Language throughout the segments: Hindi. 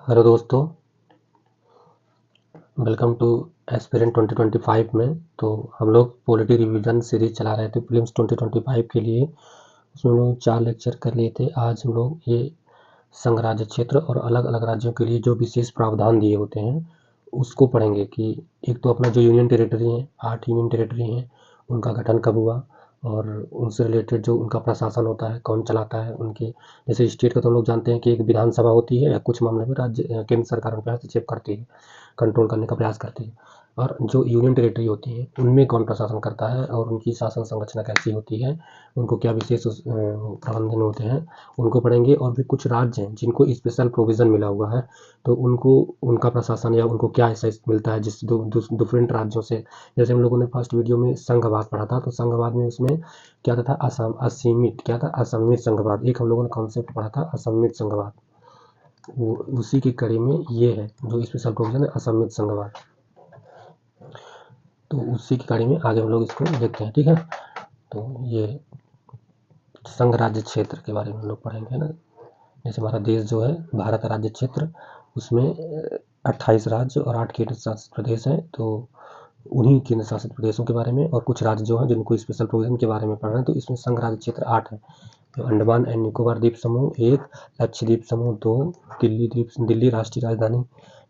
हेलो दोस्तों, वेलकम टू एस्पिरेंट 2025 में। तो हम लोग पॉलिटी रिवीजन सीरीज चला रहे थे प्रीलिम्स 2025 के लिए। उसमें हम लोग 4 लेक्चर कर लिए थे। आज हम लोग ये संघ राज्य क्षेत्र और अलग अलग राज्यों के लिए जो विशेष प्रावधान दिए होते हैं उसको पढ़ेंगे कि एक तो अपना जो यूनियन टेरिटरी है, 8 यूनियन टेरिटरी हैं, उनका गठन कब हुआ और उनसे रिलेटेड जो उनका प्रशासन होता है, कौन चलाता है उनके। जैसे स्टेट का तो हम लोग जानते हैं कि एक विधानसभा होती है या कुछ मामले में राज्य केंद्र सरकार उन पर हस्तक्षेप करती है, कंट्रोल करने का प्रयास करती है। और जो यूनियन टेरिटरी होती है उनमें कौन प्रशासन करता है और उनकी शासन संरचना कैसी होती है, उनको क्या विशेष प्रबंधन होते हैं, उनको पढ़ेंगे। और भी कुछ राज्य हैं जिनको स्पेशल प्रोविज़न मिला हुआ है, तो उनको उनका प्रशासन या उनको क्या ऐसा मिलता है जिससे डिफरेंट राज्यों से। जैसे हम लोगों ने फर्स्ट वीडियो में संघवाद पढ़ा था, तो संघवाद में उसमें क्या था, असमित संघवाद। एक हम लोगों ने कॉन्सेप्ट पढ़ा था असमित संघवाद, वो उसी की कड़ी में ये है जो स्पेशल प्रोविजन है, असमित संघवाद। तो उसी की कड़ी में आगे हम लोग इसको देखते हैं, ठीक है। तो ये संघ राज्य क्षेत्र के बारे में हम लोग पढ़ेंगे ना। जैसे हमारा देश जो है भारत राज्य क्षेत्र, उसमें 28 राज्य और 8 केंद्र शासित प्रदेश हैं। तो उन्हीं केंद्र शासित प्रदेशों के बारे में और कुछ राज्य जो हैं जिनको स्पेशल प्रोविजन के बारे में पढ़ रहे हैं। तो इसमें संघ राज्य क्षेत्र 8 है। तो अंडमान एंड निकोबार द्वीप समूह 1, लक्षद्वीप समूह 2, दिल्ली राष्ट्रीय राजधानी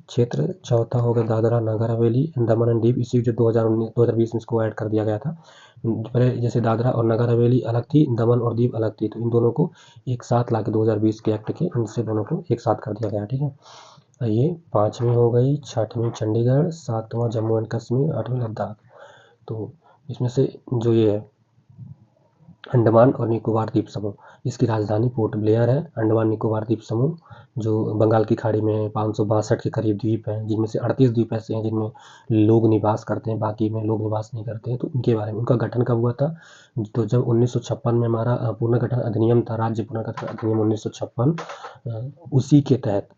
क्षेत्र चौथा हो गया, दादरा नगर हवेली, दमन एंड दीव। इसी जो 2019-2020 में इसको ऐड कर दिया गया था। पहले जैसे दादरा और नगर हवेली अलग थी, दमन और दीव अलग थी, तो इन दोनों को एक साथ ला के 2020 के एक्ट के इनसे दोनों को एक साथ कर दिया गया, ठीक है। ये 5वीं हो गई, 6वीं चंडीगढ़, 7वां जम्मू एंड कश्मीर, 8वीं लद्दाख। तो इसमें से जो ये है अंडमान और निकोबार द्वीप समूह, इसकी राजधानी पोर्ट ब्लेयर है। अंडमान निकोबार द्वीप समूह जो बंगाल की खाड़ी में 562 के करीब द्वीप हैं, जिनमें से 38 द्वीप ऐसे हैं जिनमें लोग निवास करते हैं, बाकी में लोग निवास नहीं करते हैं। तो उनके बारे में, उनका गठन कब हुआ था, तो जब 1956 में हमारा पुनर्गठन अधिनियम था, राज्य पुनर्गठन अधिनियम 1956, उसी के तहत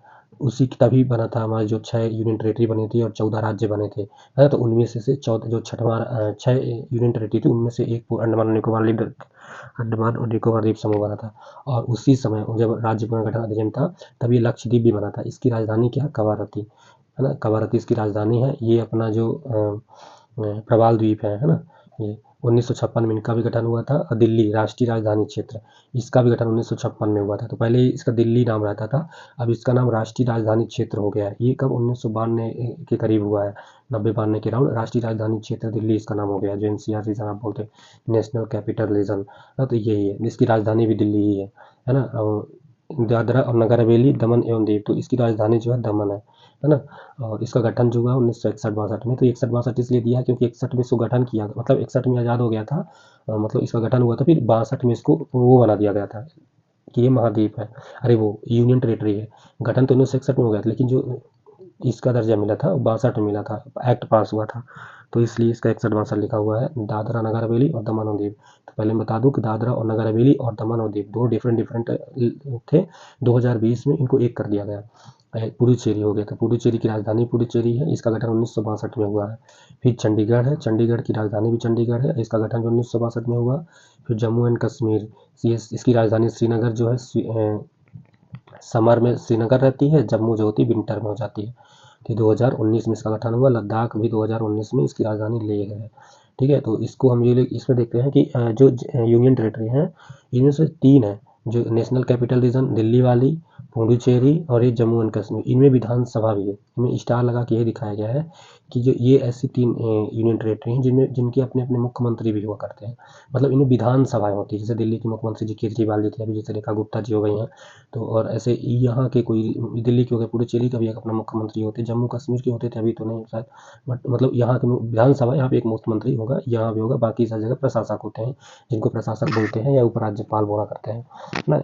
उसी तभी बना था। हमारी जो 6 यूनियन टेरिटरी बनी थी और 14 राज्य बने थे, है। तो उनमें से 14 जो 6 यूनियन टेरिटरी थी उनमें से एक अंडमान और निकोबार द्वीप समूह बना था। और उसी समय जब राज्य पुनर्गठन अधिनियम था तब ये लक्षद्वीप भी बना था। इसकी राजधानी क्या है, कवारत्ती, है ना। कवारत्ती इसकी राजधानी है। ये अपना जो प्रवाल द्वीप है ना। ये 1956 में इनका भी गठन हुआ था। और दिल्ली राष्ट्रीय राजधानी क्षेत्र, इसका भी गठन 1956 में हुआ था। तो पहले इसका दिल्ली नाम रहता था, अब इसका नाम राष्ट्रीय राजधानी क्षेत्र हो गया है। ये कब 1992 के करीब हुआ है, 90-92 के राउंड। राष्ट्रीय राजधानी क्षेत्र दिल्ली इसका नाम हो गया, जो एनसीआर रीजन आप बोलते हैं, नेशनल कैपिटल रीजन। तो यही है, इसकी राजधानी भी दिल्ली ही है ना। और दादरा और नगर हवेली, दमन एवं दीव, तो इसकी राजधानी जो है दमन है ना। और इसका गठन जो हुआ 1961-62 में। तो 61-62 इसलिए दिया क्योंकि 61 में इसको गठन किया, मतलब 61 में आज़ाद हो गया था, मतलब इसका गठन हुआ था। फिर 62 में इसको वो बना दिया गया था कि ये महाद्वीप है, अरे वो यूनियन टेरिटरी है। गठन तो 1961 में हो गया था, लेकिन जो इसका दर्जा मिला था 62 में मिला था, एक्ट पास हुआ था। तो इसलिए इसका 61-62 लिखा हुआ है, दादरा नगर हवेली और दमन और दीव। तो पहले मैं बता दूं कि दादरा और नगर हवेली और दमन और दीव दो डिफरेंट थे। 2020 में इनको एक कर दिया गया, पुडुचेरी हो गया था। पुडुचेरी की राजधानी पुडुचेरी है, इसका गठन 1962 में हुआ है। फिर चंडीगढ़ है, चंडीगढ़ की राजधानी भी चंडीगढ़ है, इसका गठन 1962 में हुआ। फिर जम्मू एंड कश्मीर, इसकी राजधानी श्रीनगर जो है, समर में श्रीनगर रहती है, जम्मू जो होती है विंटर में हो जाती है। तो 2019 में इसका गठन हुआ। लद्दाख भी 2019 में, इसकी राजधानी लेह है, ठीक है। तो इसको हम ये इसमें देखते हैं कि जो यूनियन टेरिटरी हैं इनमें से 3 है, जो नेशनल कैपिटल रीजन दिल्ली वाली, पुडुचेरी और ये जम्मू एंड कश्मीर, इनमें विधानसभा भी है। इनमें स्टार लगा के ये दिखाया गया है कि जो ये ऐसी 3 यूनियन टेरिटरी हैं जिनमें जिनके अपने अपने मुख्यमंत्री भी हुआ करते हैं, मतलब इनमें विधानसभाएं होती है। जैसे दिल्ली के मुख्यमंत्री जी केजरीवाल जी थे, अभी जैसे रेखा गुप्ता जी हो गई हैं। तो और ऐसे यहाँ के कोई दिल्ली के हो गए, पुडुचेरी का भी एक अपना मुख्यमंत्री होते, जम्मू कश्मीर के होते थे, अभी तो नहीं शायद, बट मतलब यहाँ के विधानसभा, यहाँ पे एक मुख्यमंत्री होगा, यहाँ भी होगा। बाकी सारी जगह प्रशासक होते हैं, जिनको प्रशासक बोलते हैं या उपराज्यपाल बोला करते हैं ना।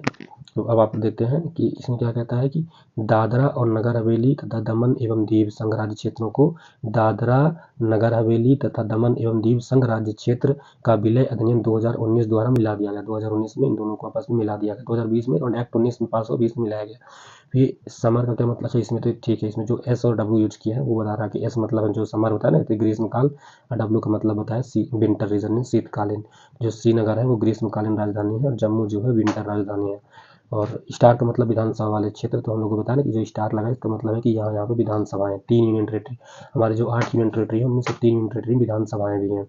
तो अब आप देखते हैं कि इसमें क्या कहता है कि दादरा और नगर हवेली तथा दमन एवं दीव संघ राज्य क्षेत्रों को दादरा नगर हवेली तथा दमन एवं दीव संघ राज्य क्षेत्र का विलय अधिनियम 2019 द्वारा मिला दिया गया। 2019 में इन दोनों को आपस में मिला दिया गया, 2020 में, और एक्ट 19 में 520 में मिलाया गया। फिर समर का क्या मतलब है इसमें, तो ठीक है, इसमें जो एस और डब्ल्यू यूज किया है वो बता रहा है कि एस मतलब जो समर होता है ना, तो ग्रीष्मकाल, और डब्ल्यू का मतलब होता है विंटर रीजन, शीतकालीन। जो श्रीनगर है वो ग्रीष्मकालीन राजधानी है और जम्मू जो है विंटर राजधानी है। और स्टार का मतलब विधानसभा वाले क्षेत्र, तो हम लोग को बताया ना कि जो स्टार लगा है इसका मतलब है कि यहाँ पे विधानसभाएं 3 यूनियन टेरेटरी, हमारे जो 8 यूनियन टेरेटरी है उनमें से 3 यूनियन टेरेटरी विधानसभाएं भी हैं।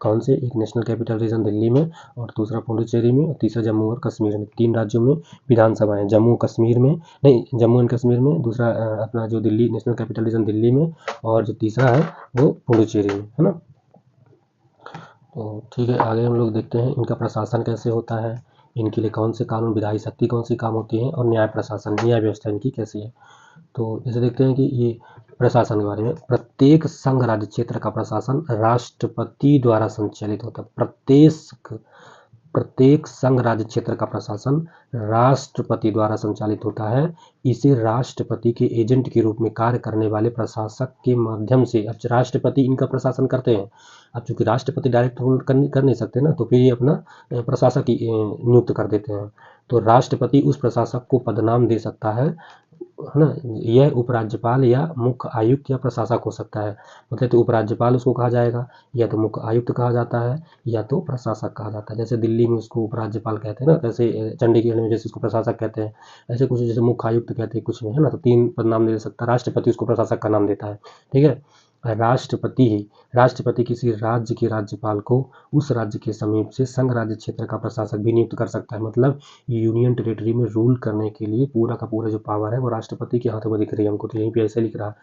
कौन से? एक नेशनल कैपिटल रीजन दिल्ली में, और दूसरा पुडुचेरी में, और तीसरा जम्मू और कश्मीर में। 3 राज्यों में विधानसभाएं, जम्मू कश्मीर में नहीं, जम्मू एंड कश्मीर में, दूसरा अपना जो Delhi national capital region Delhi में, और जो तीसरा है वो पुडुचेरी में, है ना। तो ठीक है, आगे हम लोग देखते हैं इनका प्रशासन कैसे होता है, इनके लिए कौन से कानून, विधायी शक्ति कौन सी काम होती है, और न्याय प्रशासन, न्याय व्यवस्था इनकी कैसी है। तो जैसे देखते हैं कि ये प्रशासन के बारे में, प्रत्येक संघ राज्य क्षेत्र का प्रशासन राष्ट्रपति द्वारा संचालित होता है। प्रत्येक संघ राज्य क्षेत्र का प्रशासन राष्ट्रपति द्वारा संचालित होता है। इसे राष्ट्रपति के एजेंट के रूप में कार्य करने वाले प्रशासक के माध्यम से, अब राष्ट्रपति इनका प्रशासन करते हैं। अब चूंकि राष्ट्रपति डायरेक्ट रूल कर नहीं सकते ना, तो फिर ये अपना प्रशासक नियुक्त कर देते हैं। तो राष्ट्रपति उस प्रशासक को पदनाम दे सकता है ना। यह उपराज्यपाल या मुख्य आयुक्त या प्रशासक हो सकता है। मतलब तो उपराज्यपाल उसको कहा जाएगा, या तो मुख्य आयुक्त कहा जाता है, या तो प्रशासक कहा जाता है। जैसे दिल्ली में उसको उपराज्यपाल कहते हैं ना, जैसे चंडीगढ़ में जैसे उसको प्रशासक कहते हैं, ऐसे कुछ जैसे मुख्य आयुक्त कहते हैं कुछ में, है ना। तो 3 पद नाम दे सकता है, राष्ट्रपति उसको प्रशासक का नाम देता है। ठीक है, राष्ट्रपति किसी राज्य के राज्यपाल को उस राज्य के समीप से संघ राज्य क्षेत्र का प्रशासक भी नियुक्त कर सकता है। मतलब यूनियन टेरिटरी में रूल करने के लिए पूरा का पूरा जो पावर है वो राष्ट्रपति के हाथों में दिख रही है हमको। तो यहीं पे ऐसे लिख रहा है,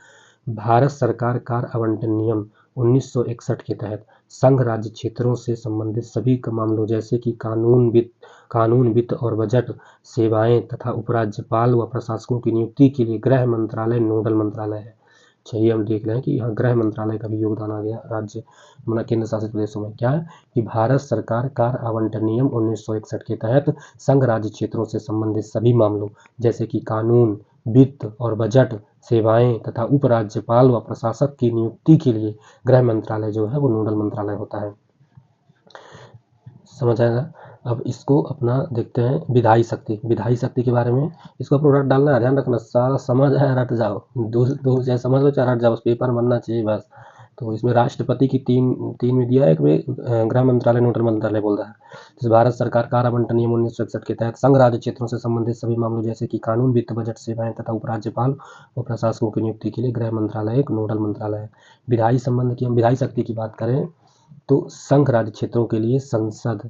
भारत सरकार कार्य आवंटन नियम 1961 के तहत संघ राज्य क्षेत्रों से संबंधित सभी मामलों जैसे कि कानून, वित्त और बजट सेवाएं तथा उपराज्यपाल व प्रशासकों की नियुक्ति के लिए गृह मंत्रालय नोडल मंत्रालय है। चाहिए हम देख रहे हैं कि यहाँ गृह मंत्रालय का भी योगदान आ गया राज्य केंद्र शासित प्रदेशों में। क्या है कि भारत सरकार कार्य आवंटन नियम 1961 के तहत संघ राज्य क्षेत्रों से संबंधित सभी मामलों जैसे कि कानून, वित्त और बजट सेवाएं तथा उपराज्यपाल व प्रशासक की नियुक्ति के लिए गृह मंत्रालय जो है वो नोडल मंत्रालय होता है। समझ आएगा। अब इसको अपना देखते हैं विधायी शक्ति के बारे में। इसको अपना रट डालना है, ध्यान रखना, सारा समझ है रट जाओ, दो चाहे समझ लो चाहे रट जाओ, पेपर बनना चाहिए बस। तो इसमें राष्ट्रपति की तीन में दिया है, एक में गृह मंत्रालय नोडल मंत्रालय बोल रहा है। जैसे भारत सरकार कार्य आवंटन नियम 1961 के तहत संघ राज्य क्षेत्रों से संबंधित सभी मामलों जैसे कि कानून, वित्त, बजट सेवाएं तथा उपराज्यपाल और प्रशासकों की नियुक्ति के लिए गृह मंत्रालय एक नोडल मंत्रालय है। विधायी संबंध की, हम विधायी शक्ति की बात करें तो संघ राज्य क्षेत्रों के लिए संसद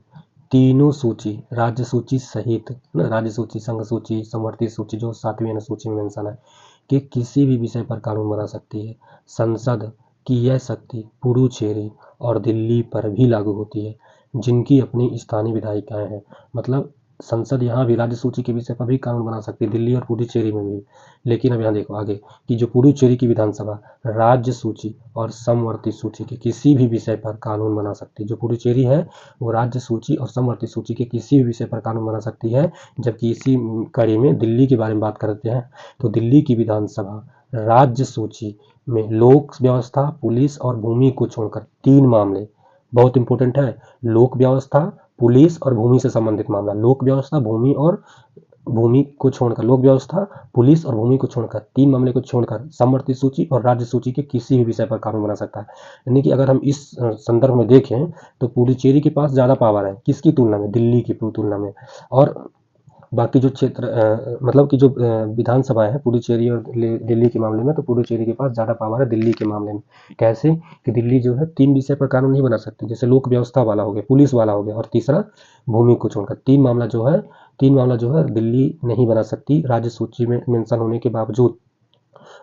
तीनों सूची, राज्य सूची सहित, राज्य सूची, संघ सूची, समवर्ती सूची जो 7वीं अनुसूची में मेंशन है, कि किसी भी विषय पर कानून बना सकती है। संसद की यह शक्ति पुडुचेरी और दिल्ली पर भी लागू होती है जिनकी अपनी स्थानीय विधायिकाएं हैं। मतलब संसद यहाँ भी राज्य सूची के विषय पर भी कानून बना सकती है, दिल्ली और पुडुचेरी में भी। लेकिन अब यहाँ देखो आगे कि जो पुडुचेरी की विधानसभा राज्य सूची और समवर्ती सूची के किसी भी विषय पर कानून बना सकती है। जो पुडुचेरी है वो राज्य सूची और समवर्ती सूची के किसी भी विषय पर कानून बना सकती है। जबकि इसी कड़ी में दिल्ली के बारे में बात करते हैं तो दिल्ली की विधानसभा राज्य सूची में लोक व्यवस्था, पुलिस और भूमि को छोड़कर 3 मामले, बहुत इंपॉर्टेंट है, लोक व्यवस्था, पुलिस और भूमि से संबंधित मामला, लोक व्यवस्था, भूमि को छोड़कर, लोक व्यवस्था, पुलिस और भूमि को छोड़कर 3 मामले को छोड़कर समवर्ती सूची और राज्य सूची के किसी भी विषय पर कानून बना सकता है। यानी कि अगर हम इस संदर्भ में देखें तो पुडुचेरी के पास ज़्यादा पावर है, किसकी तुलना में? दिल्ली की तुलना में। और बाकी जो क्षेत्र मतलब कि जो विधानसभा है पुडुचेरी और दिल्ली के मामले में, तो पुडुचेरी के पास ज़्यादा पावर है दिल्ली के मामले में। कैसे कि दिल्ली जो है 3 विषय पर कानून नहीं बना सकती, जैसे लोक व्यवस्था वाला हो गया, पुलिस वाला हो गया, और तीसरा भूमि को छोड़कर 3 मामला जो है दिल्ली नहीं बना सकती राज्य सूची में मेंशन होने के बावजूद।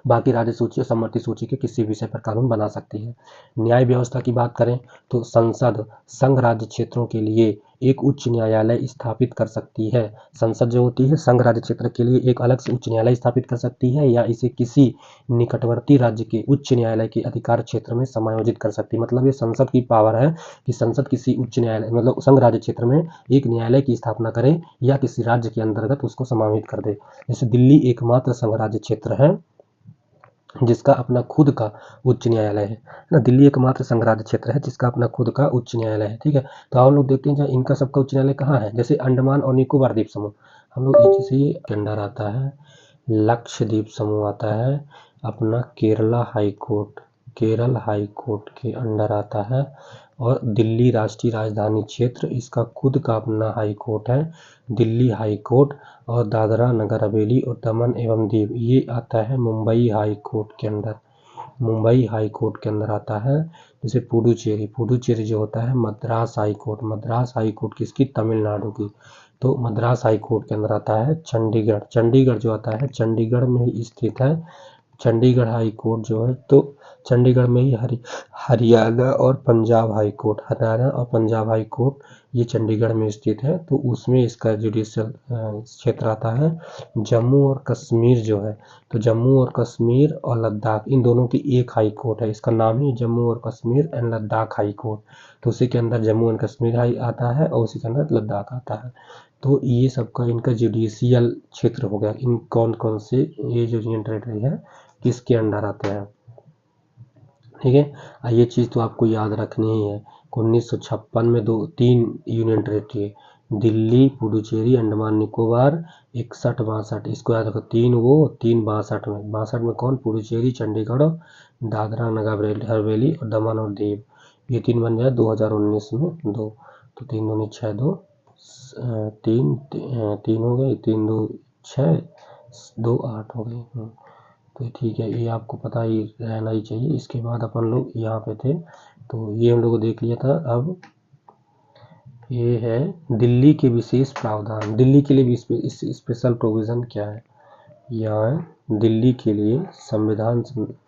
बाकी राज्य सूची और समवर्ती सूची के किसी विषय पर कानून बना सकती है। न्याय व्यवस्था की बात करें तो संसद संघ राज्य क्षेत्रों के लिए एक उच्च न्यायालय स्थापित कर सकती है। संसद जो होती है संघ राज्य क्षेत्र के लिए एक अलग से उच्च न्यायालय स्थापित कर सकती है, या इसे किसी निकटवर्ती राज्य के उच्च न्यायालय के अधिकार क्षेत्र में समायोजित कर सकती है। मतलब ये संसद की पावर है कि संसद किसी उच्च न्यायालय मतलब संघ राज्य क्षेत्र में एक न्यायालय की स्थापना करे या किसी राज्य के अंतर्गत उसको समाहित कर दे। जैसे दिल्ली एकमात्र संघ राज्य क्षेत्र है जिसका अपना खुद का उच्च न्यायालय है ना। दिल्ली एकमात्र संघ राज्य क्षेत्र है जिसका अपना खुद का उच्च न्यायालय है। ठीक है, तो हम लोग देखते हैं इनका सबका उच्च न्यायालय कहाँ है। जैसे अंडमान और निकोबार द्वीप समूह, हम लोग जैसे अंडर आता है, लक्षद्वीप समूह आता है, अपना Kerala high court, Kerala high court के अंडर आता है। और दिल्ली राष्ट्रीय राजधानी क्षेत्र, इसका खुद का अपना हाई कोर्ट है, दिल्ली हाई कोर्ट। और दादरा नगर हवेली और दमन एवं दीव, ये आता है मुंबई हाई कोर्ट के अंदर, मुंबई हाई कोर्ट के अंदर आता है। जैसे पुडुचेरी, पुडुचेरी जो होता है Madras high court, Madras high court किसकी, तमिलनाडु की, तो मद्रास हाई कोर्ट के अंदर आता है। चंडीगढ़, चंडीगढ़ जो आता है चंडीगढ़ में ही स्थित है, चंडीगढ़ हाई कोर्ट जो है, तो चंडीगढ़ में ही हरियाणा और पंजाब हाई कोर्ट, हरियाणा और पंजाब हाई कोर्ट ये चंडीगढ़ में स्थित है, तो उसमें इसका जुडिशियल क्षेत्र आता है। जम्मू और कश्मीर जो है, तो जम्मू और कश्मीर और लद्दाख, इन दोनों की एक हाई कोर्ट है, इसका नाम ही जम्मू और Kashmir and Ladakh high court, तो उसी के अंदर जम्मू एंड कश्मीर हाई आता है और उसी के अंदर लद्दाख आता है। तो ये सबका इनका जुडिशियल क्षेत्र हो गया, इन कौन कौन से ये जो यूनियन टेरेटरी है किसके अंडर आते हैं, ठीक है। ये चीज़ तो आपको याद रखनी ही है। 1956 में तीन यूनियन टेरेटरी है, दिल्ली, पुडुचेरी, अंडमान निकोबार, 61-62, इसको याद रखो, तीन वो, तीन 62 में कौन, पुडुचेरी, चंडीगढ़, दादरा नगर हवेली और दमन और दीव, ये तीन बन जाए 2019 में दो, तो 3 दूनी 6, 2 तीन हो गए, 3 2 6, 2 8 हो गए। तो ठीक है, ये आपको पता ही रहना ही चाहिए। इसके बाद अपन लोग यहाँ पे थे, तो ये हम लोग को देख लिया था। अब ये है दिल्ली के विशेष प्रावधान, दिल्ली के लिए भी स्पेशल प्रोविज़न क्या है, यहाँ है दिल्ली के लिए संविधान,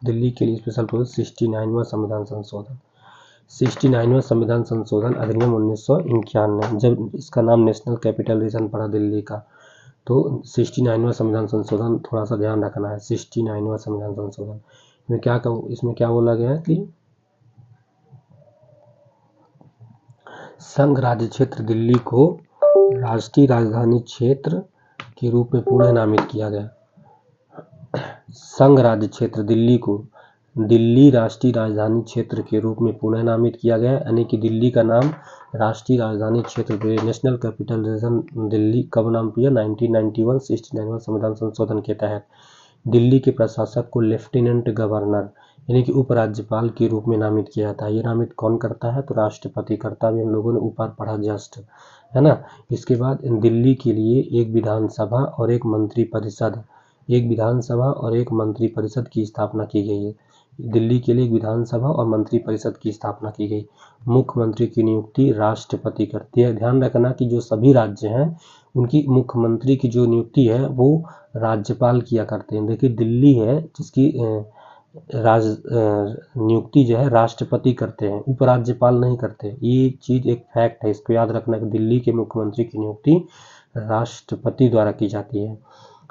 दिल्ली के लिए स्पेशल प्रोविज़न 69वां संविधान संशोधन, 69वां संविधान संशोधन अधिनियम 1991, जब इसका नाम नेशनल कैपिटल रीजन पड़ा दिल्ली का, तो 69वां संविधान संशोधन थोड़ा सा ध्यान रखना है। 69वां संविधान संशोधन में क्या कहूँ, इसमें क्या बोला गया है कि संघ राज्य क्षेत्र दिल्ली को राष्ट्रीय राजधानी क्षेत्र के रूप में पुनः नामित किया गया। संघ राज्य क्षेत्र दिल्ली को दिल्ली राष्ट्रीय राजधानी क्षेत्र के रूप में पुनः नामित किया गया, यानी कि दिल्ली का नाम राष्ट्रीय राजधानी क्षेत्र, नेशनल कैपिटल रीजन दिल्ली कब नाम किया, 1991 69वां संविधान संशोधन के तहत। दिल्ली के प्रशासक को लेफ्टिनेंट गवर्नर यानी कि उपराज्यपाल के रूप में नामित किया जाता है। ये नामित कौन करता है, तो राष्ट्रपति करता है, हम लोगों ने ऊपर पढ़ा जस्ट, है ना। इसके बाद दिल्ली के लिए एक विधानसभा और एक मंत्री परिषद, एक विधानसभा और एक मंत्री परिषद की स्थापना की गई है। दिल्ली के लिए एक विधानसभा और मंत्री परिषद की स्थापना की गई। मुख्यमंत्री की नियुक्ति राष्ट्रपति करती है। ध्यान रखना कि जो सभी राज्य हैं उनकी मुख्यमंत्री की जो नियुक्ति है वो राज्यपाल किया करते हैं। देखिए दिल्ली है जिसकी नियुक्ति जो है राष्ट्रपति करते हैं, उपराज्यपाल नहीं करते। ये चीज़ एक फैक्ट है, इसको याद रखना कि दिल्ली के मुख्यमंत्री की नियुक्ति राष्ट्रपति द्वारा की जाती है।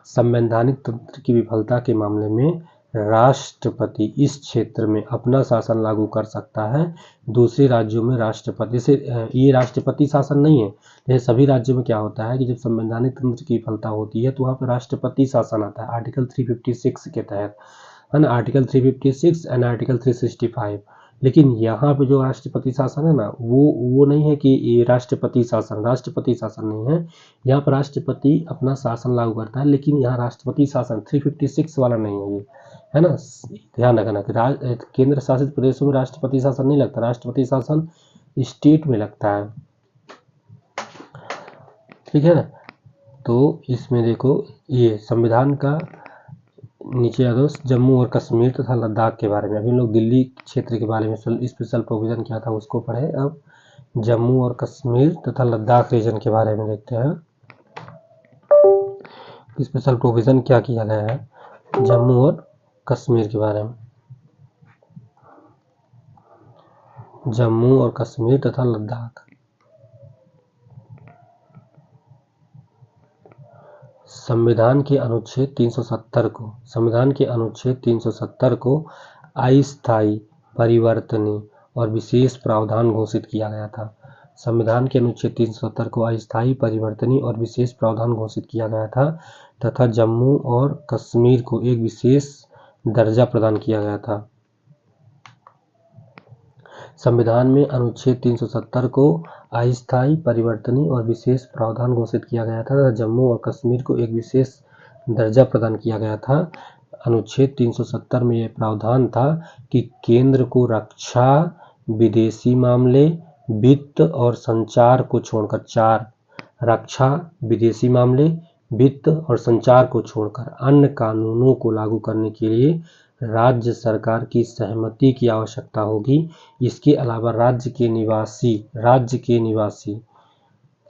संवैधानिक तंत्र की विफलता के मामले में राष्ट्रपति इस क्षेत्र में अपना शासन लागू कर सकता है। दूसरे राज्यों में राष्ट्रपति से ये राष्ट्रपति शासन नहीं है। जैसे सभी राज्यों में क्या होता है कि जब संवैधानिक तंत्र की विफलता होती है तो वहाँ पर राष्ट्रपति शासन आता है आर्टिकल 356 के तहत, है ना, आर्टिकल 356 एंड आर्टिकल 365। लेकिन यहाँ पे जो राष्ट्रपति शासन है ना वो नहीं है कि ये राष्ट्रपति शासन नहीं है। यहाँ पर राष्ट्रपति अपना शासन लागू करता है, लेकिन यहाँ राष्ट्रपति शासन 356 वाला नहीं है ये, है ना। ध्यान रखना कि केंद्र शासित प्रदेशों में राष्ट्रपति शासन नहीं लगता, राष्ट्रपति शासन स्टेट में लगता है, ठीक है। तो इसमें देखो ये संविधान का नीचे आ दो जम्मू और कश्मीर तथा लद्दाख के बारे में। अभी लोग दिल्ली क्षेत्र के बारे में स्पेशल प्रोविज़न क्या था उसको पढ़े। अब जम्मू और कश्मीर तथा लद्दाख रीजन के बारे में देखते हैं स्पेशल प्रोविज़न क्या किया गया है जम्मू और कश्मीर के बारे में। जम्मू और कश्मीर तथा लद्दाख, संविधान के अनुच्छेद 370 को अस्थायी, परिवर्तनीय और विशेष प्रावधान घोषित किया गया था। संविधान के अनुच्छेद 370 को अस्थायी, परिवर्तनीय और विशेष प्रावधान घोषित किया गया था तथा जम्मू और कश्मीर को एक विशेष दर्जा प्रदान किया गया था। संविधान में अनुच्छेद 370 को अस्थायी, परिवर्तनीय और विशेष प्रावधान घोषित किया गया था तथा जम्मू और कश्मीर को एक विशेष दर्जा प्रदान किया गया था। अनुच्छेद 370 में यह प्रावधान था कि केंद्र को रक्षा, विदेशी मामले, वित्त और संचार को छोड़कर रक्षा, विदेशी मामले, वित्त और संचार को छोड़कर अन्य कानूनों को लागू करने के लिए राज्य सरकार की सहमति की आवश्यकता होगी। इसके अलावा राज्य के निवासी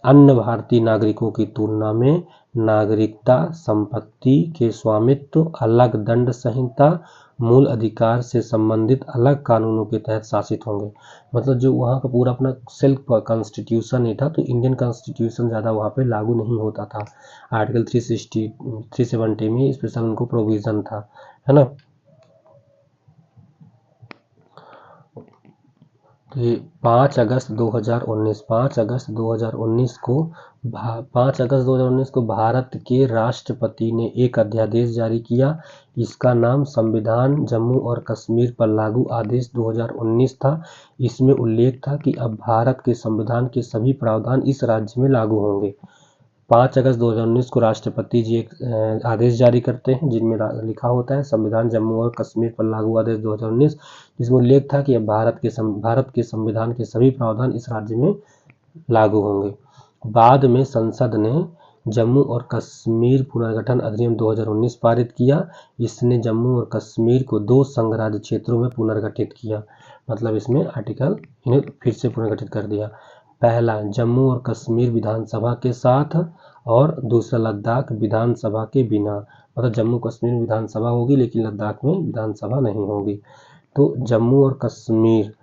अन्य भारतीय नागरिकों की तुलना में नागरिकता, संपत्ति के स्वामित्व, अलग दंड संहिता, मूल अधिकार से संबंधित अलग कानूनों के तहत शासित होंगे। मतलब जो वहाँ का पूरा अपना सेल्फ कॉन्स्टिट्यूशन ही था, तो इंडियन कॉन्स्टिट्यूशन ज़्यादा वहाँ पे लागू नहीं होता था। आर्टिकल 370 में स्पेशल उनको प्रोविज़न था, है ना। तो 5 अगस्त 2019 को भारत के राष्ट्रपति ने एक अध्यादेश जारी किया। इसका नाम संविधान जम्मू और कश्मीर पर लागू आदेश 2019 था। इसमें उल्लेख था कि अब भारत के संविधान के सभी प्रावधान इस राज्य में लागू होंगे। 5 अगस्त 2019 को राष्ट्रपति जी एक आदेश जारी करते हैं जिनमें लिखा होता है संविधान जम्मू और कश्मीर पर लागू आदेश 2019, जिसमें उल्लेख था कि अब भारत के संविधान के सभी प्रावधान इस राज्य में लागू होंगे। बाद में संसद ने जम्मू और कश्मीर पुनर्गठन अधिनियम 2019 पारित किया। इसने जम्मू और कश्मीर को 2 संघ राज्य क्षेत्रों में पुनर्गठित किया। मतलब इसमें आर्टिकल इन्हें फिर से पुनर्गठित कर दिया। पहला जम्मू और कश्मीर विधानसभा के साथ और दूसरा लद्दाख विधानसभा के बिना। मतलब जम्मू कश्मीर में विधानसभा होगी लेकिन लद्दाख में विधानसभा नहीं होगी। तो जम्मू और कश्मीर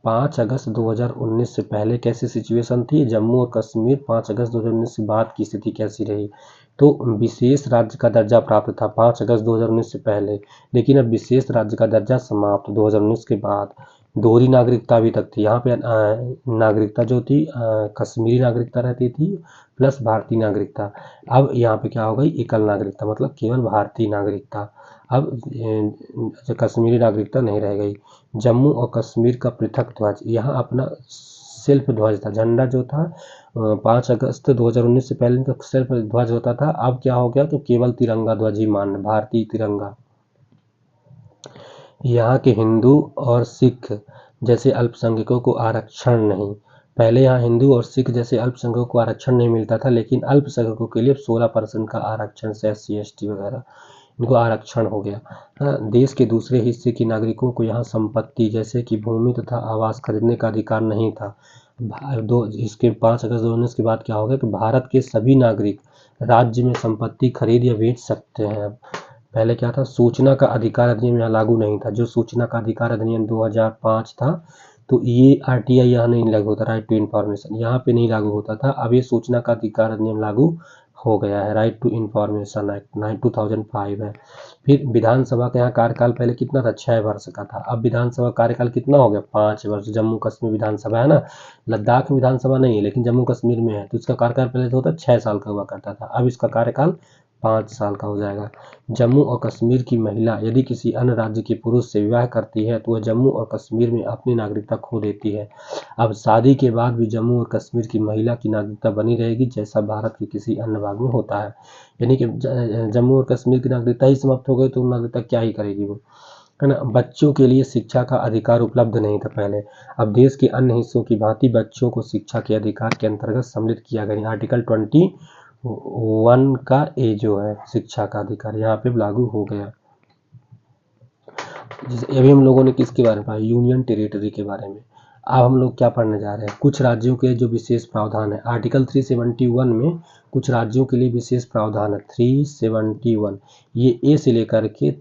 5 अगस्त 2019 से पहले कैसी सिचुएशन थी, जम्मू और कश्मीर 5 अगस्त 2019 के बाद की स्थिति कैसी रही। तो विशेष राज्य का दर्जा प्राप्त था 5 अगस्त 2019 से पहले, लेकिन अब विशेष राज्य का दर्जा समाप्त 2019 के बाद। दोहरी नागरिकता अभी तक थी। यहाँ पे नागरिकता जो थी कश्मीरी नागरिकता रहती थी प्लस भारतीय नागरिकता। अब यहाँ पे क्या हो गई, एकल नागरिकता, मतलब केवल भारतीय नागरिकता। अब कश्मीरी नागरिकता नहीं रह गई। जम्मू और कश्मीर का पृथक ध्वज, यहाँ अपना सेल्फ ध्वज था। झंडा जो था 5 अगस्त 2019 से पहले इनका सेल्फ ध्वज होता था। अब क्या हो गया तो केवल तिरंगा ध्वज ही मान्य, भारतीय तिरंगा। यहाँ के हिंदू और सिख जैसे अल्पसंख्यकों को आरक्षण नहीं। पहले यहाँ हिंदू और सिख जैसे अल्पसंख्यकों को आरक्षण नहीं मिलता था, लेकिन अल्पसंख्यकों के लिए 16% का आरक्षण से SC ST वगैरह इनको आरक्षण हो गया। देश के दूसरे हिस्से के नागरिकों को यहाँ संपत्ति जैसे कि भूमि तथा आवास खरीदने का अधिकार नहीं था। इसके 5 अगस्त 2019 के बाद क्या हो गया तो भारत के सभी नागरिक राज्य में संपत्ति खरीद या बेच सकते हैं। पहले क्या था, सूचना का अधिकार अधिनियम यहाँ लागू नहीं था। जो सूचना का अधिकार अधिनियम 2005 था, तो ये RTI यहाँ नहीं लागू होता, राइट टू इन्फॉर्मेशन यहाँ पे नहीं लागू होता था। अब ये सूचना का अधिकार अधिनियम लागू हो गया है, राइट टू इन्फॉर्मेशन एक्ट 2005 है। फिर विधानसभा का यहाँ कार्यकाल पहले कितना था, 6 वर्ष का था। अब विधानसभा कार्यकाल कितना हो गया, 5 वर्ष। जम्मू कश्मीर विधानसभा है ना, लद्दाख में विधानसभा नहीं है लेकिन जम्मू कश्मीर में है, तो इसका कार्यकाल पहले तो होता 6 साल का हुआ करता था, अब इसका कार्यकाल 5 साल का हो जाएगा। जम्मू और कश्मीर की महिला यदि किसी अन्य राज्य के पुरुष से विवाह करती है तो वह जम्मू और कश्मीर में अपनी नागरिकता खो देती है। अब शादी के बाद भी जम्मू और कश्मीर की महिला की नागरिकता बनी रहेगी जैसा भारत के किसी अन्य भाग में होता है। यानी कि जम्मू और कश्मीर की नागरिकता ही समाप्त हो गई तो नागरिकता क्या ही करेगी वो, है ना। बच्चों के लिए शिक्षा का अधिकार उपलब्ध नहीं था पहले। अब देश के अन्य हिस्सों की भांति बच्चों को शिक्षा के अधिकार के अंतर्गत सम्मिलित किया गया। आर्टिकल 21 का ए जो है शिक्षा का अधिकार यहाँ पे लागू हो गया। अभी हम लोगों ने किसके बारे में पढ़ा, यूनियन टेरिटरी के बारे में। अब हम लोग क्या पढ़ने जा रहे हैं, कुछ राज्यों के जो विशेष प्रावधान है। आर्टिकल 371 में कुछ राज्यों के लिए विशेष प्रावधान है। 371 ये ए से लेकर के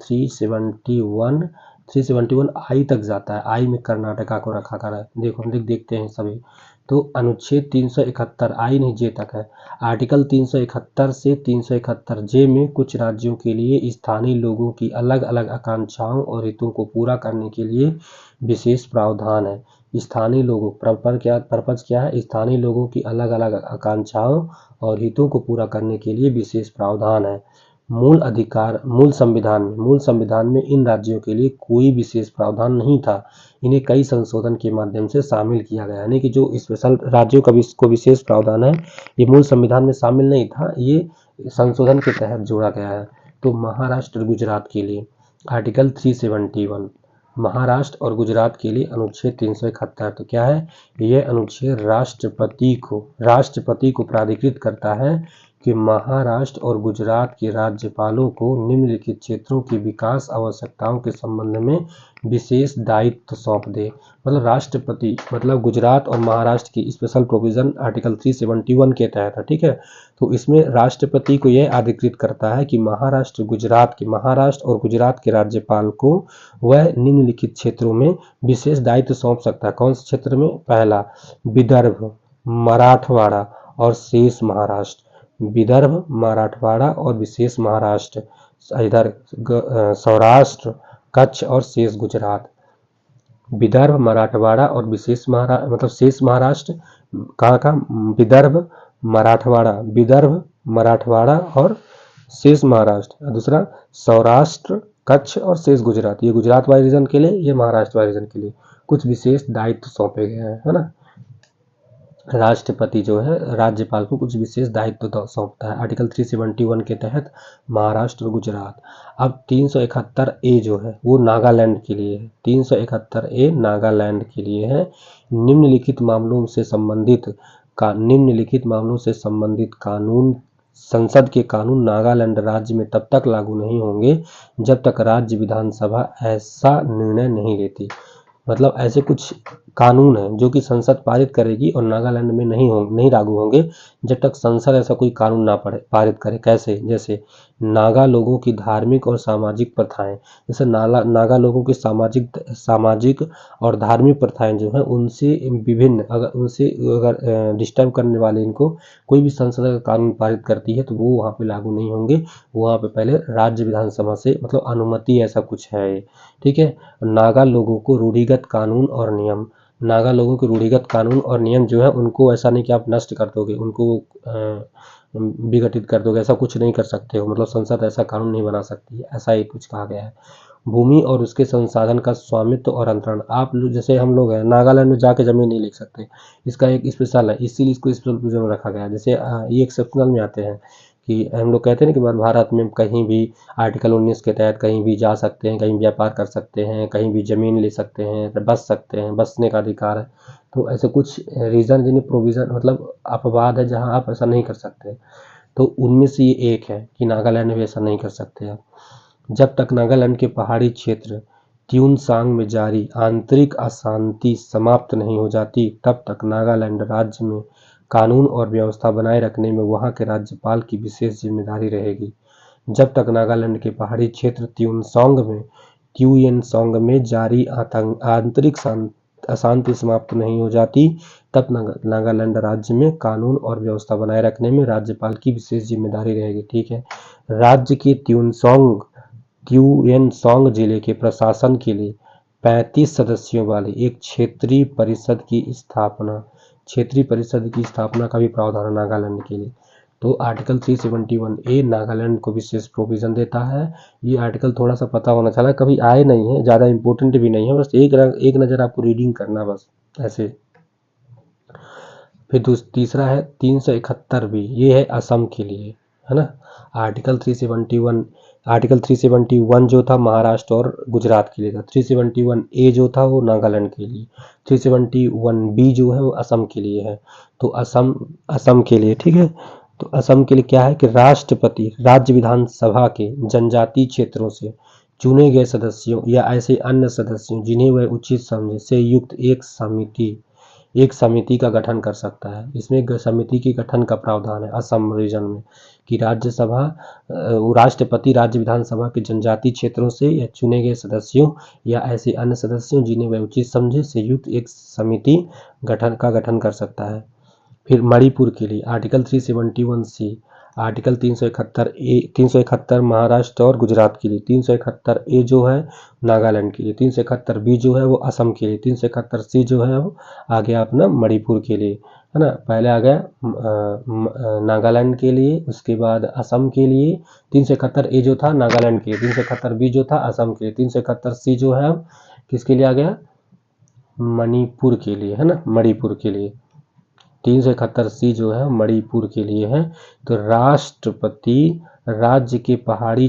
371 आई तक जाता है। आई में कर्नाटका को रखा कर है। देखो देखते हैं सभी। तो अनुच्छेद 371 आई नहीं जे तक है। आर्टिकल 371 से 371 जे में कुछ राज्यों के लिए स्थानीय लोगों की अलग अलग आकांक्षाओं और हितों को पूरा करने के लिए विशेष प्रावधान है। स्थानीय लोगों पर्पज क्या है, स्थानीय लोगों की अलग अलग आकांक्षाओं और हितों को पूरा करने के लिए विशेष प्रावधान है। मूल संविधान में इन राज्यों के लिए कोई विशेष प्रावधान नहीं था। इन्हें कई संशोधन के माध्यम से शामिल किया गया। यानी कि जो स्पेशल राज्यों को विशेष प्रावधान है ये मूल संविधान में शामिल नहीं था, ये संशोधन के तहत जोड़ा गया है। तो महाराष्ट्र और गुजरात के लिए आर्टिकल 371 महाराष्ट्र और गुजरात के लिए अनुच्छेद 371। तो क्या है, यह अनुच्छेद राष्ट्रपति को प्राधिकृत करता है कि महाराष्ट्र और गुजरात के राज्यपालों को निम्नलिखित क्षेत्रों की विकास आवश्यकताओं के संबंध में विशेष दायित्व सौंप दे। मतलब राष्ट्रपति, मतलब गुजरात और महाराष्ट्र की स्पेशल प्रोविजन आर्टिकल 371 के तहत है, ठीक है। तो इसमें राष्ट्रपति को यह अधिकृत करता है कि महाराष्ट्र और गुजरात के राज्यपाल को वह निम्नलिखित क्षेत्रों में विशेष दायित्व सौंप सकता है। कौन से क्षेत्र में? पहला, विदर्भ, मराठवाड़ा और शेष महाराष्ट्र। विदर्भ, मराठवाड़ा और विशेष महाराष्ट्र, इधर सौराष्ट्र, कच्छ और शेष गुजरात। विदर्भ, मराठवाड़ा और विशेष महाराष्ट्र, मतलब शेष महाराष्ट्र कहाँ का? विदर्भ, मराठवाड़ा और शेष महाराष्ट्र। दूसरा सौराष्ट्र, कच्छ और शेष गुजरात। ये गुजरात वाले रीजन के लिए, ये महाराष्ट्र वाले रीजन के लिए कुछ विशेष दायित्व सौंपे गए हैं, है ना। राष्ट्रपति जो है राज्यपाल को कुछ विशेष दायित्व सौंपता है आर्टिकल 371 के तहत महाराष्ट्र और गुजरात। अब 371A जो है वो नागालैंड के लिए है। 371A नागालैंड के लिए है। निम्नलिखित मामलों से संबंधित कानून, संसद के कानून नागालैंड राज्य में तब तक लागू नहीं होंगे जब तक राज्य विधानसभा ऐसा निर्णय नहीं लेती। मतलब ऐसे कुछ कानून है जो कि संसद पारित करेगी और नागालैंड में नहीं लागू होंगे जब तक संसद ऐसा कोई कानून ना पारित करे। कैसे? जैसे नागा लोगों की धार्मिक और सामाजिक प्रथाएं, जैसे नागा लोगों की सामाजिक और धार्मिक प्रथाएं जो है उनसे विभिन्न, अगर डिस्टर्ब करने वाले इनको कोई भी संसद का कानून पारित करती है तो वो वहाँ पे लागू नहीं होंगे। वहाँ पे पहले राज्य विधानसभा से मतलब अनुमति, ऐसा कुछ है, ठीक है। नागा लोगों को रूढ़िगत कानून और नियम, नागा लोगों के रूढ़िगत कानून और नियम जो है उनको ऐसा नहीं कि आप नष्ट कर दोगे, उनको विघटित कर दोगे, ऐसा कुछ नहीं कर सकते हो। मतलब संसद ऐसा कानून नहीं बना सकती है, ऐसा ही कुछ कहा गया है। भूमि और उसके संसाधन का स्वामित्व और अंतरण, आप जैसे हम लोग हैं नागालैंड में जाके जमीन नहीं ले सकते, इसका एक स्पेशल है, इसीलिए इसको स्पेशल प्रोविजन में रखा गया है। जैसे ये एक्सेप्शनल में आते हैं कि हम लोग कहते हैं ना कि भारत में कहीं भी आर्टिकल 19 के तहत कहीं भी जा सकते हैं, कहीं व्यापार कर सकते हैं, कहीं भी जमीन ले सकते हैं, बस सकते हैं, बसने का अधिकार है। तो ऐसे कुछ रीजन जिन्हें प्रोविजन मतलब अपवाद है जहां आप ऐसा नहीं कर सकते, तो उनमें से ये एक है कि नागालैंड में ऐसा नहीं कर सकते आप। जब तक नागालैंड के पहाड़ी क्षेत्र ट्यूनसांग में जारी आंतरिक अशांति समाप्त नहीं हो जाती तब तक नागालैंड राज्य में कानून और व्यवस्था बनाए रखने में वहां के राज्यपाल की विशेष जिम्मेदारी रहेगी। जब तक नागालैंड के पहाड़ी क्षेत्र ट्यूएनसांग में जारी आंतरिक अशांति समाप्त नहीं हो जाती तब नागालैंड राज्य में कानून और व्यवस्था बनाए रखने में राज्यपाल की विशेष जिम्मेदारी रहेगी, ठीक है। राज्य के ट्यूएनसांग जिले के प्रशासन के लिए 35 सदस्यों वाली एक क्षेत्रीय परिषद की स्थापना का भी प्रावधान है नागालैंड के लिए। तो आर्टिकल 371A नागालैंड को विशेष प्रोविजन देता है। ये आर्टिकल थोड़ा सा पता होना चाहिए, कभी आए नहीं है, ज़्यादा इंपॉर्टेंट भी नहीं है, बस एक नज़र आपको रीडिंग करना बस ऐसे। फिर तीसरा है 371B, ये है असम के लिए, है ना। आर्टिकल 371 जो था महाराष्ट्र और गुजरात के लिए था। 371A जो था वो नागालैंड के लिए। 371B जो है वो असम के लिए है। तो असम के लिए, ठीक है। तो असम के लिए क्या है कि राष्ट्रपति राज्य विधानसभा के जनजातीय क्षेत्रों से चुने गए सदस्यों या ऐसे अन्य सदस्यों जिन्हें वह उचित समझे से युक्त एक समिति का गठन कर सकता है। इसमें एक समिति के गठन का प्रावधान है असम रीजन में कि राष्ट्रपति राज्य विधानसभा के जनजातीय क्षेत्रों से या चुने गए सदस्यों या ऐसे अन्य सदस्यों जिन्हें वह उचित समझे से युक्त एक समिति का गठन कर सकता है। फिर मणिपुर के लिए आर्टिकल 371C, आर्टिकल 371 महाराष्ट्र और गुजरात के लिए, 371A जो है नागालैंड के लिए, 371B जो है वो असम के लिए, 371C जो है वो आ गया अपना मणिपुर के लिए, है ना। पहले आ गया नागालैंड के लिए, उसके बाद असम के लिए। 371A जो था नागालैंड के लिए, 371B जो था असम के लिए, 371C जो है किसके लिए आ गया? मणिपुर के लिए, है ना, मणिपुर के लिए। 371C जो है मणिपुर के लिए है। तो राष्ट्रपति राज्य के पहाड़ी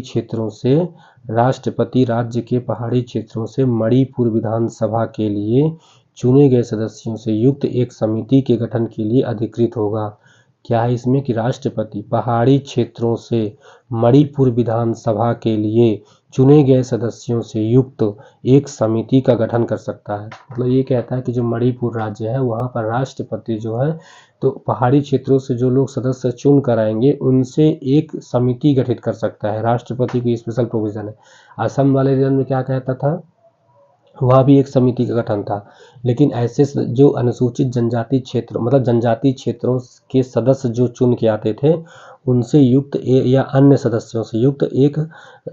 क्षेत्रों से मणिपुर विधानसभा के लिए चुने गए सदस्यों से युक्त एक समिति के गठन के लिए अधिकृत होगा। क्या है इसमें कि राष्ट्रपति पहाड़ी क्षेत्रों से मणिपुर विधानसभा के लिए चुने गए सदस्यों से युक्त एक समिति का गठन कर सकता है। मतलब ये कहता है कि जो मणिपुर राज्य है वहाँ पर राष्ट्रपति जो है तो पहाड़ी क्षेत्रों से जो लोग सदस्य चुन कर आएंगे उनसे एक समिति गठित कर सकता है। राष्ट्रपति की स्पेशल प्रोविजन है। असम वाले रीजन में क्या कहता था, वहाँ भी एक समिति का गठन था, लेकिन ऐसे जो अनुसूचित जनजाति क्षेत्र मतलब जनजाति क्षेत्रों के सदस्य जो चुन के आते थे उनसे युक्त या अन्य सदस्यों से युक्त एक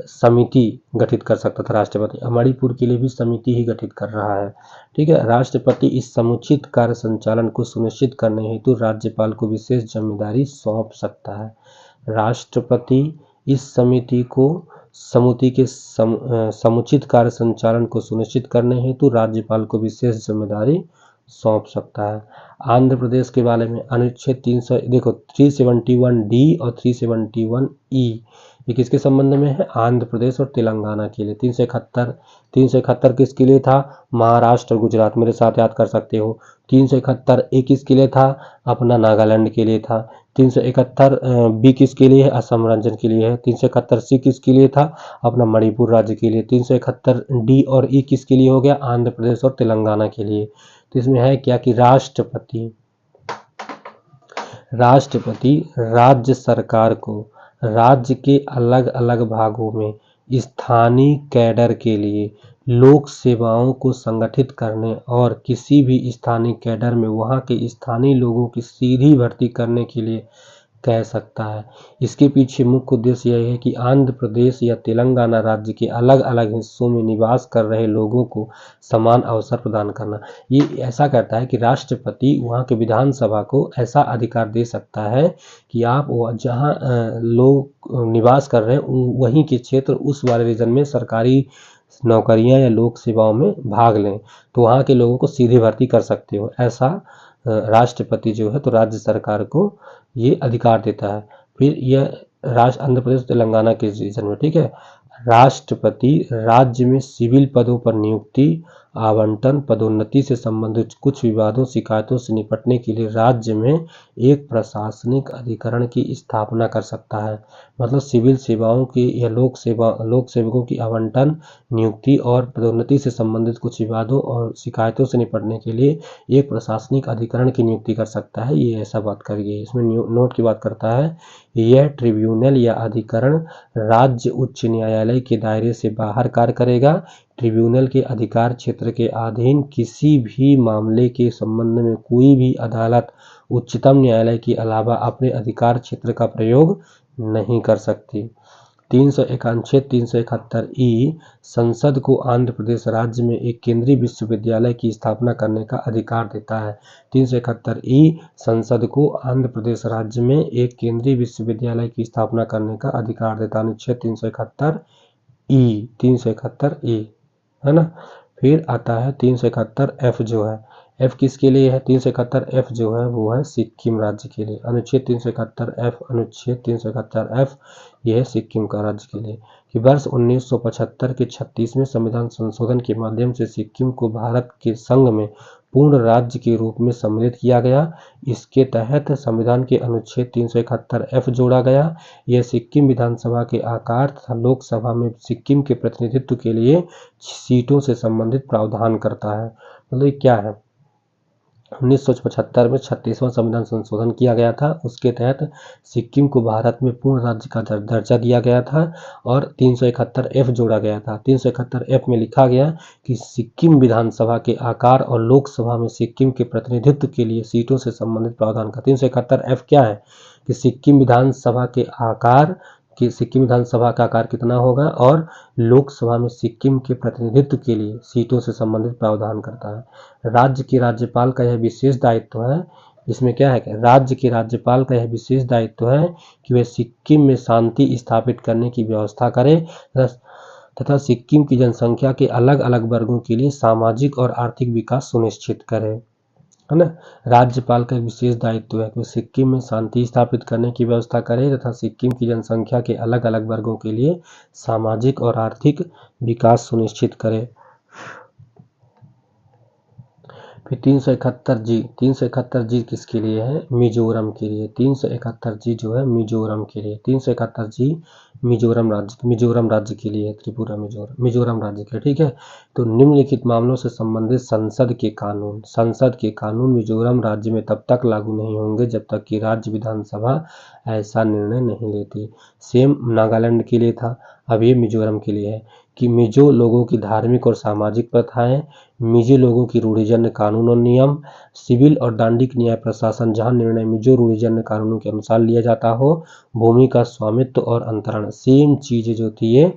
समिति गठित कर सकता था राष्ट्रपति। मणिपुर के लिए भी समिति ही गठित कर रहा है। ठीक है। राष्ट्रपति इस समुचित कार्य संचालन को सुनिश्चित करने हेतु राज्यपाल को विशेष जिम्मेदारी सौंप सकता है। राष्ट्रपति इस समिति के समुचित कार्य संचालन को सुनिश्चित करने हेतु राज्यपाल को विशेष जिम्मेदारी सौंप सकता है। आंध्र प्रदेश के बारे में अनुच्छेद 371D और 371E ये किसके संबंध में है, आंध्र प्रदेश और तेलंगाना के लिए। 371 किसके लिए था, महाराष्ट्र और गुजरात, मेरे साथ याद कर सकते हो। 371A किसके लिए था, अपना नागालैंड के लिए था। 371B किसके लिए है, असम राज्य के लिए है। 371C किसके लिए था, अपना मणिपुर राज्य के लिए। 371D और E किसके लिए हो गया, आंध्र प्रदेश और तेलंगाना के लिए। तो इसमें है क्या कि राष्ट्रपति राज्य सरकार को राज्य के अलग अलग भागों में स्थानीय कैडर के लिए लोक सेवाओं को संगठित करने और किसी भी स्थानीय कैडर में वहां के स्थानीय लोगों की सीधी भर्ती करने के लिए कह सकता है। इसके पीछे मुख्य उद्देश्य यह है कि आंध्र प्रदेश या तेलंगाना राज्य के अलग अलग हिस्सों में निवास कर रहे लोगों को समान अवसर प्रदान करना। ये ऐसा कहता है कि राष्ट्रपति वहाँ के विधानसभा को ऐसा अधिकार दे सकता है कि आप जहाँ लोग निवास कर रहे हैं वहीं के क्षेत्र उस वाले रीजन में सरकारी नौकरियां या लोक सेवाओं में भाग लें, तो वहाँ के लोगों को सीधी भर्ती कर सकते हो। ऐसा राष्ट्रपति जो है तो राज्य सरकार को ये अधिकार देता है। फिर यह आंध्र प्रदेश तेलंगाना के रीजन में, ठीक है, राष्ट्रपति राज्य में सिविल पदों पर नियुक्ति, आवंटन, पदोन्नति से संबंधित कुछ विवादों शिकायतों से निपटने के लिए राज्य में एक प्रशासनिक अधिकरण की स्थापना कर सकता है। मतलब सिविल सेवाओं की या लोक सेवकों की आवंटन, नियुक्ति और पदोन्नति से संबंधित कुछ विवादों और शिकायतों से निपटने के लिए एक प्रशासनिक अधिकरण की नियुक्ति कर सकता है। ये ऐसा बात करिए, इसमें नोट की बात करता है। यह ट्रिब्यूनल या अधिकरण राज्य उच्च न्यायालय के दायरे से बाहर कार्य करेगा। ट्रिब्यूनल के अधिकार क्षेत्र के अधीन किसी भी मामले के संबंध में कोई भी अदालत उच्चतम न्यायालय के अलावा अपने अधिकार क्षेत्र का प्रयोग नहीं कर सकती। 371E संसद को आंध्र प्रदेश राज्य में एक केंद्रीय विश्वविद्यालय की स्थापना करने का अधिकार देता है। 371E संसद को आंध्र प्रदेश राज्य में एक केंद्रीय विश्वविद्यालय की स्थापना करने का अधिकार देता है। अनुच्छेद 371E है ना। फिर आता है 371F जो है, F किसके लिए है, 371F जो है वो है सिक्किम राज्य के लिए। अनुच्छेद 371F यह है सिक्किम का राज्य के लिए कि वर्ष 1975 के 36वें संविधान संशोधन के माध्यम से सिक्किम को भारत के संघ में पूर्ण राज्य के रूप में सम्मिलित किया गया। इसके तहत संविधान के अनुच्छेद 371F जोड़ा गया। यह सिक्किम विधानसभा के आकार तथा लोकसभा में सिक्किम के प्रतिनिधित्व के लिए सीटों से संबंधित प्रावधान करता है। मतलब क्या है, 1975 में 36वां संविधान संशोधन किया गया था, उसके तहत सिक्किम को भारत में पूर्ण राज्य का दर्जा दिया गया था और 371F जोड़ा गया था। 371F में लिखा गया कि सिक्किम विधानसभा के आकार और लोकसभा में सिक्किम के प्रतिनिधित्व के लिए सीटों से संबंधित प्रावधान का। 371F क्या है कि सिक्किम विधानसभा का आकार कितना होगा और लोकसभा में सिक्किम के प्रतिनिधित्व के लिए सीटों से संबंधित प्रावधान करता है। राज्य के राज्यपाल का यह विशेष दायित्व है, इसमें क्या है कि राज्य के राज्यपाल का यह विशेष दायित्व है कि वह सिक्किम में शांति स्थापित करने की व्यवस्था करे तथा सिक्किम की जनसंख्या के अलग अलग वर्गों के लिए सामाजिक और आर्थिक विकास सुनिश्चित करे। है ना। राज्यपाल का एक विशेष दायित्व है कि सिक्किम में शांति स्थापित करने की व्यवस्था करे तथा सिक्किम की जनसंख्या के अलग अलग वर्गों के लिए सामाजिक और आर्थिक विकास सुनिश्चित करे। फिर 371 जी किसके लिए है? मिजोरम के लिए। 371 जी जो है मिजोरम के लिए। 371 जी मिजोरम राज्य के लिए है। त्रिपुरा मिजोरम राज्य के, ठीक है। तो निम्नलिखित मामलों से संबंधित संसद के कानून मिजोरम राज्य में तब तक लागू नहीं होंगे जब तक कि राज्य विधानसभा ऐसा निर्णय नहीं लेती। सेम नागालैंड के लिए था, अब ये मिजोरम के लिए है कि मिजो लोगों की धार्मिक और सामाजिक प्रथाएं, मिजो लोगों की रूढ़िजन्य कानून और नियम, सिविल और दंडिक न्याय प्रशासन जहां निर्णय मिजो रूढ़िजन्य कानूनों के अनुसार लिया जाता हो, भूमि का स्वामित्व और अंतरण, सेम चीजें जो थी ये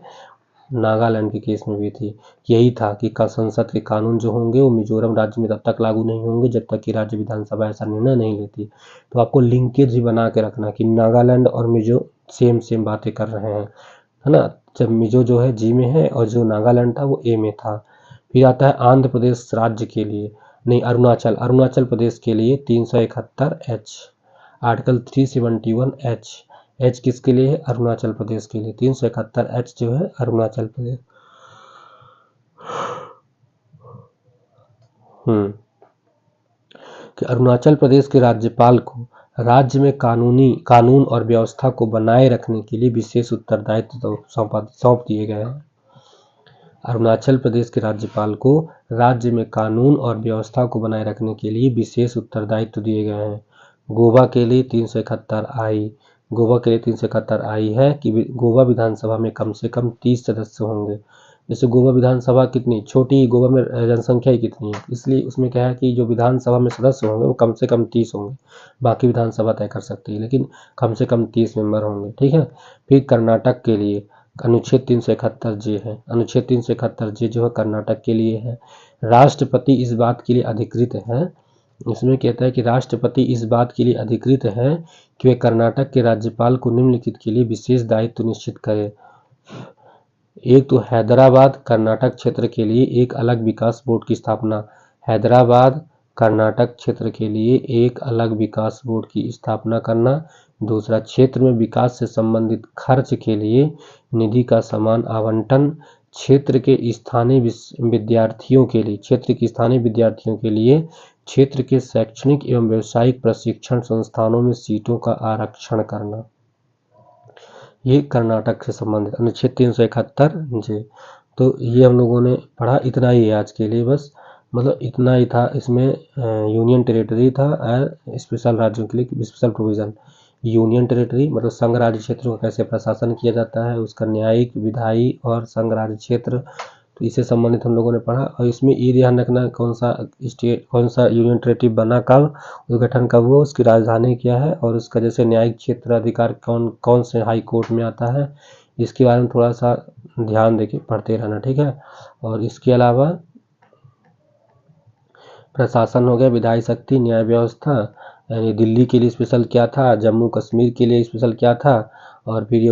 नागालैंड के केस में भी थी। यही था कि संसद के कानून जो होंगे वो मिजोरम राज्य में तब तक लागू नहीं होंगे जब तक कि राज्य विधानसभा ऐसा निर्णय नहीं लेती। तो आपको लिंकेज भी बना के रखना कि नागालैंड और मिजो सेम बातें कर रहे हैं, है ना। जब मिजो जो है जी में है और जो नागालैंड था वो ए में था। फिर आता है आंध्र प्रदेश राज्य के लिए, नहीं अरुणाचल प्रदेश के लिए 371 H, आर्टिकल 371 H किसके लिए है? अरुणाचल प्रदेश के लिए। 371 H जो है अरुणाचल प्रदेश। कि अरुणाचल प्रदेश के राज्यपाल को राज्य में कानून और व्यवस्था को बनाए रखने के लिए विशेष उत्तरदायित्व सौंप दिए गए हैं। अरुणाचल प्रदेश के राज्यपाल को राज्य में कानून और व्यवस्था को बनाए रखने के लिए विशेष उत्तरदायित्व दिए गए हैं। गोवा के लिए 371I है कि गोवा विधानसभा में कम से कम 30 सदस्य होंगे। जैसे गोवा विधानसभा कितनी छोटी, गोवा में जनसंख्या ही कितनी है, इसलिए उसमें क्या है कि जो विधानसभा में सदस्य होंगे वो कम से कम 30 होंगे। बाकी विधानसभा तय कर सकती है, लेकिन कम से कम 30 मेंबर होंगे, ठीक है। फिर कर्नाटक के लिए अनुच्छेद 371J है। अनुच्छेद 371J जो है कर्नाटक के लिए है। राष्ट्रपति इस बात के लिए अधिकृत है, इसमें कहता है कि राष्ट्रपति इस बात के लिए अधिकृत है कि वे कर्नाटक के राज्यपाल को निम्नलिखित के लिए विशेष दायित्व निश्चित करे। एक तो हैदराबाद कर्नाटक क्षेत्र के लिए एक अलग विकास बोर्ड की स्थापना। हैदराबाद कर्नाटक क्षेत्र के लिए एक अलग विकास बोर्ड की स्थापना करना। दूसरा, क्षेत्र में विकास से संबंधित खर्च के लिए निधि का समान आवंटन। क्षेत्र के स्थानीय विद्यार्थियों के लिए क्षेत्र के शैक्षणिक एवं व्यावसायिक प्रशिक्षण संस्थानों में सीटों का आरक्षण करना। ये कर्नाटक से संबंधित अनुच्छेद 371J। तो ये हम लोगों ने पढ़ा, इतना ही है आज के लिए, बस मतलब इतना ही था। इसमें यूनियन टेरिटरी था और स्पेशल राज्यों के लिए स्पेशल प्रोविज़न। यूनियन टेरिटरी मतलब संघ राज्य क्षेत्रों का कैसे प्रशासन किया जाता है, उसका न्यायिक, विधायी और संघ राज्य क्षेत्र, तो इससे संबंधित हम लोगों ने पढ़ा। और इसमें ये ध्यान रखना कौन सा यूनियन टेरिटरी बना कब, गठन कब हुआ, उसकी राजधानी क्या है और उसका जैसे न्यायिक क्षेत्र अधिकार कौन से हाई कोर्ट में आता है, इसके बारे में थोड़ा सा ध्यान देके पढ़ते रहना, ठीक है। और इसके अलावा प्रशासन हो गया, विधायी शक्ति, न्याय व्यवस्था, यानी दिल्ली के लिए स्पेशल क्या था, जम्मू कश्मीर के लिए स्पेशल क्या था, और फिर ये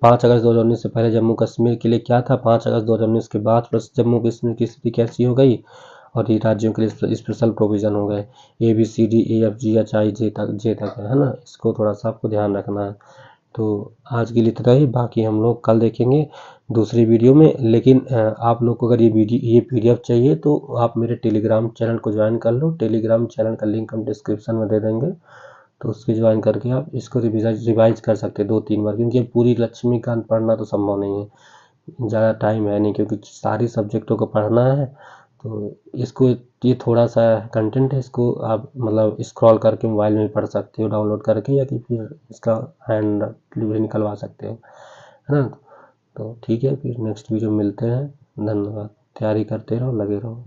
5 अगस्त 2019 से पहले जम्मू कश्मीर के लिए क्या था, 5 अगस्त 2019 के बाद जम्मू कश्मीर की स्थिति कैसी हो गई, और ये राज्यों के लिए स्पेशल प्रोविज़न हो गए ABCDEFGHIJ तक है ना। इसको थोड़ा सा आपको ध्यान रखना है। तो आज के लिए इतना ही, बाकी हम लोग कल देखेंगे दूसरी वीडियो में। लेकिन आप लोग को अगर ये PDF चाहिए तो आप मेरे टेलीग्राम चैनल को ज्वाइन कर लो। टेलीग्राम चैनल का लिंक हम डिस्क्रिप्शन में दे देंगे, तो उसको ज्वाइन करके आप इसको रिवाइज कर सकते हैं 2-3 बार, क्योंकि पूरी लक्ष्मीकांत पढ़ना तो संभव नहीं है, ज़्यादा टाइम है नहीं, क्योंकि सारी सब्जेक्टों को पढ़ना है। तो इसको ये थोड़ा सा कंटेंट है, इसको आप मतलब स्क्रॉल करके मोबाइल में पढ़ सकते हो डाउनलोड करके, या कि फिर इसका हैंड भी निकलवा सकते हो, है ना। तो ठीक है, फिर नेक्स्ट वीडियो मिलते हैं। धन्यवाद। तैयारी करते रहो, लगे रहो।